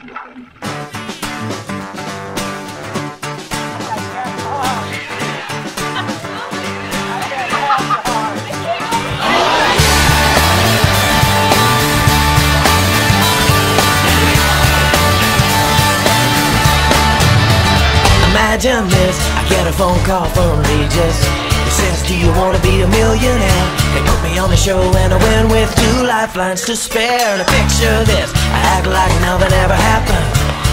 Imagine this, I get a phone call from Regis. He says, do you want to be a millionaire? They put me on the show and I win with 2 lifelines to spare. And I picture this, I act like nothing ever happened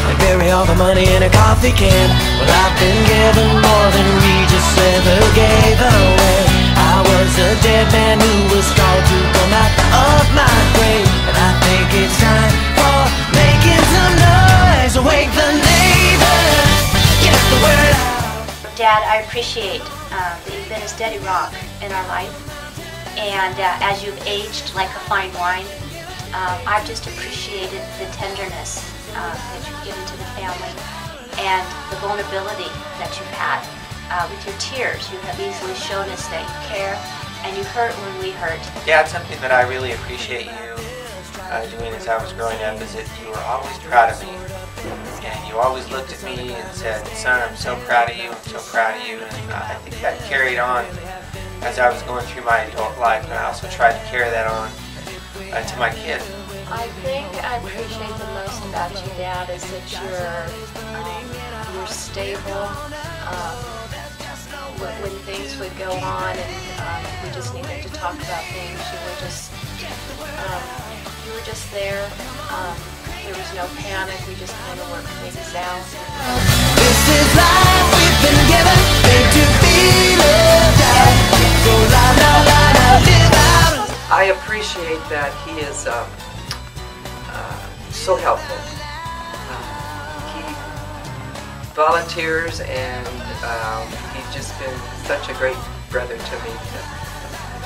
and bury all the money in a coffee can. Well, I've been given more than Regis ever gave away. I was a dead man who was called to come out of my grave. And I think it's time for making some noise. Wake the neighbors, get the word out. Dad, I appreciate that you've been a steady rock in our life, and as you've aged like a fine wine, I've just appreciated the tenderness that you've given to the family and the vulnerability that you've had. With your tears, you have easily shown us that you care and you hurt when we hurt. Yeah, it's something that I really appreciate you doing as I was growing up, is that you were always proud of me. And you always looked at me and said, son, I'm so proud of you, I'm so proud of you. And I think that carried on as I was going through my adult life, and I also tried to carry that on to my kids. I think I appreciate the most about you, Dad, is that you're stable. When things would go on and we just needed to talk about things, you were just there. There was no panic. We just kind of worked things out. This is life we've been given, made to be lived out. So la la la la, live out. I appreciate that he is so helpful. He volunteers, and he's just been such a great brother to me,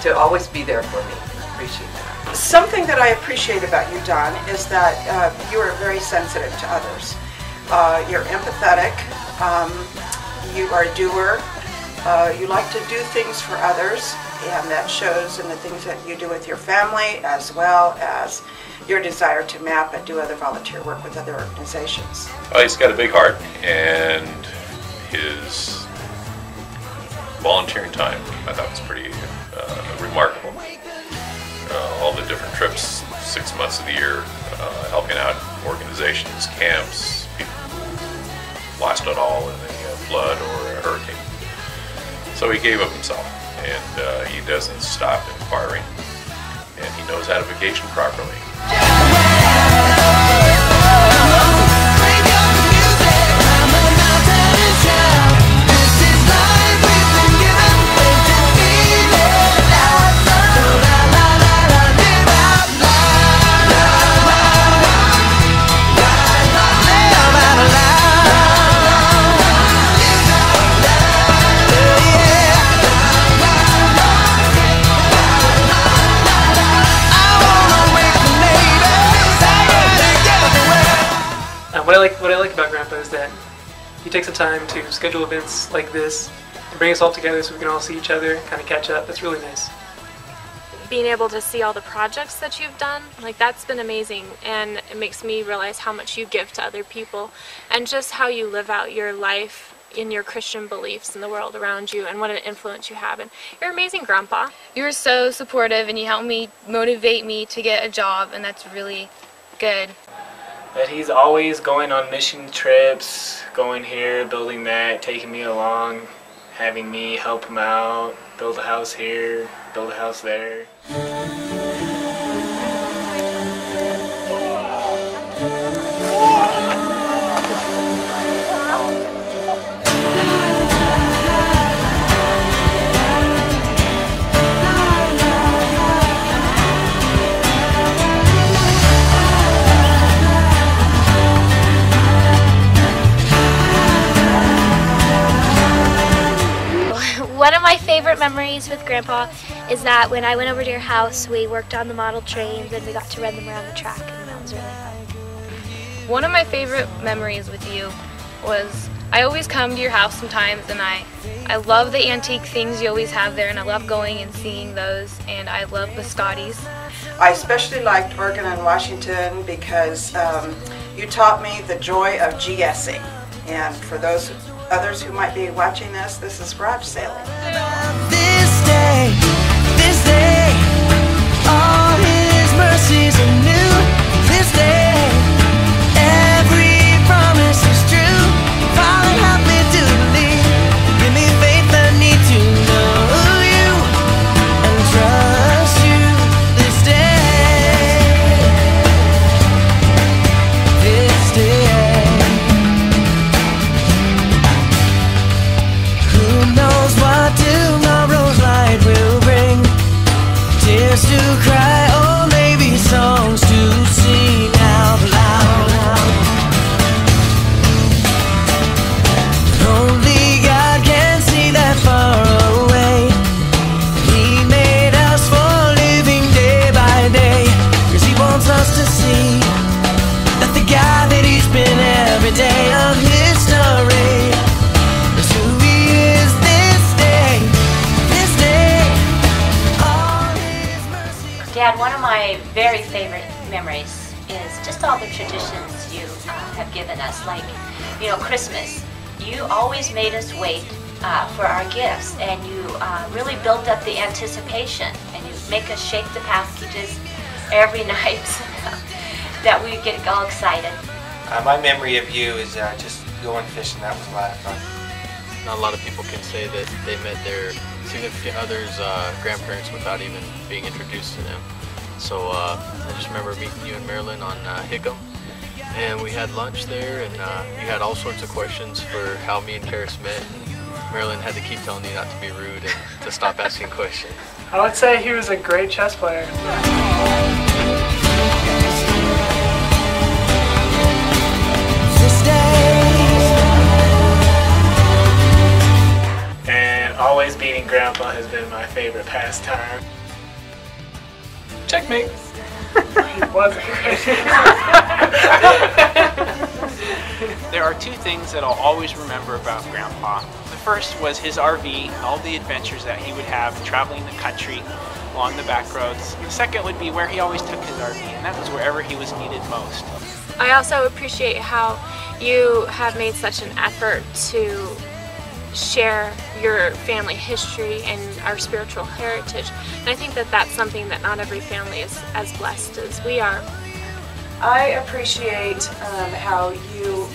to always be there for me. I appreciate that. Something that I appreciate about you, Don, is that you are very sensitive to others. You're empathetic, you are a doer, you like to do things for others, and that shows in the things that you do with your family, as well as your desire to map and do other volunteer work with other organizations. Well, he's got a big heart, and his volunteering time I thought was pretty remarkable. All the different trips, 6 months of the year, helping out organizations, camps, people who lost it all in a flood or a hurricane. So he gave up himself, and he doesn't stop inquiring, and he knows how to vacation properly. What I like about Grandpa is that he takes the time to schedule events like this and bring us all together so we can all see each other, kind of catch up. That's really nice. Being able to see all the projects that you've done, like, that's been amazing, and it makes me realize how much you give to other people and just how you live out your life in your Christian beliefs in the world around you and what an influence you have. And you're amazing, Grandpa. You were so supportive, and you helped me motivate me to get a job, and that's really good. That he's always going on mission trips, going here, building that, taking me along, having me help him out, build a house here, build a house there. One of my favorite memories with Grandpa is that when I went over to your house, we worked on the model trains and we got to run them around the track, and that was really fun. One of my favorite memories with you was I always come to your house sometimes, and I love the antique things you always have there, and I love going and seeing those, and I love biscottis. I especially liked Oregon and Washington because you taught me the joy of GSing. And for those others who might be watching this is garage sailing. This day, all His mercies are new. This day, every promise is true. Father, help me to believe. Give me faith, I need to know You and trust You. This day, who knows what tomorrow's light will bring? Tears to cry, or maybe songs to sing out loud. Only God can see that far away. He made us for living day by day, 'cause He wants us to see that the God that He's been every day of history is who He is this day, all His mercy. Dad, one of my very favorite memories is just all the traditions you have given us. Like, you know, Christmas. You always made us wait for our gifts, and you really built up the anticipation, and you make us shake the packages every night that we get all excited. My memory of you is just going fishing. That was a lot of fun. Not a lot of people can say that they met their significant other's grandparents without even being introduced to them. So I just remember meeting you and Marilyn on Hickam, and we had lunch there, and you had all sorts of questions for how me and Karis met. Marilyn had to keep telling you not to be rude and to stop asking questions. I would say he was a great chess player. And always beating Grandpa has been my favorite pastime. Checkmate. He wasn't. There are two things that I'll always remember about Grandpa. The first was his RV, all the adventures that he would have traveling the country along the back roads. The second would be where he always took his RV, and that was wherever he was needed most. I also appreciate how you have made such an effort to share your family history and our spiritual heritage. And I think that that's something that not every family is as blessed as we are. I appreciate how you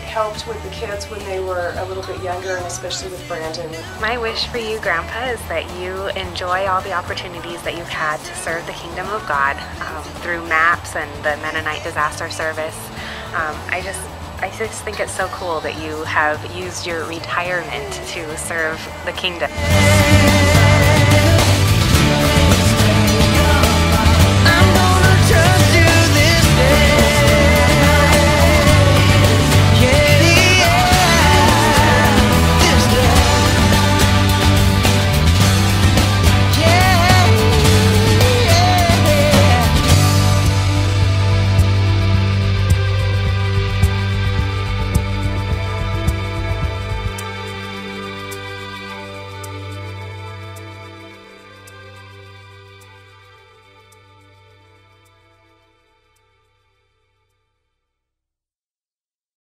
helped with the kids when they were a little bit younger, and especially with Brandon. My wish for you, Grandpa, is that you enjoy all the opportunities that you've had to serve the kingdom of God through MAPS and the Mennonite Disaster Service. I just think it's so cool that you have used your retirement to serve the kingdom.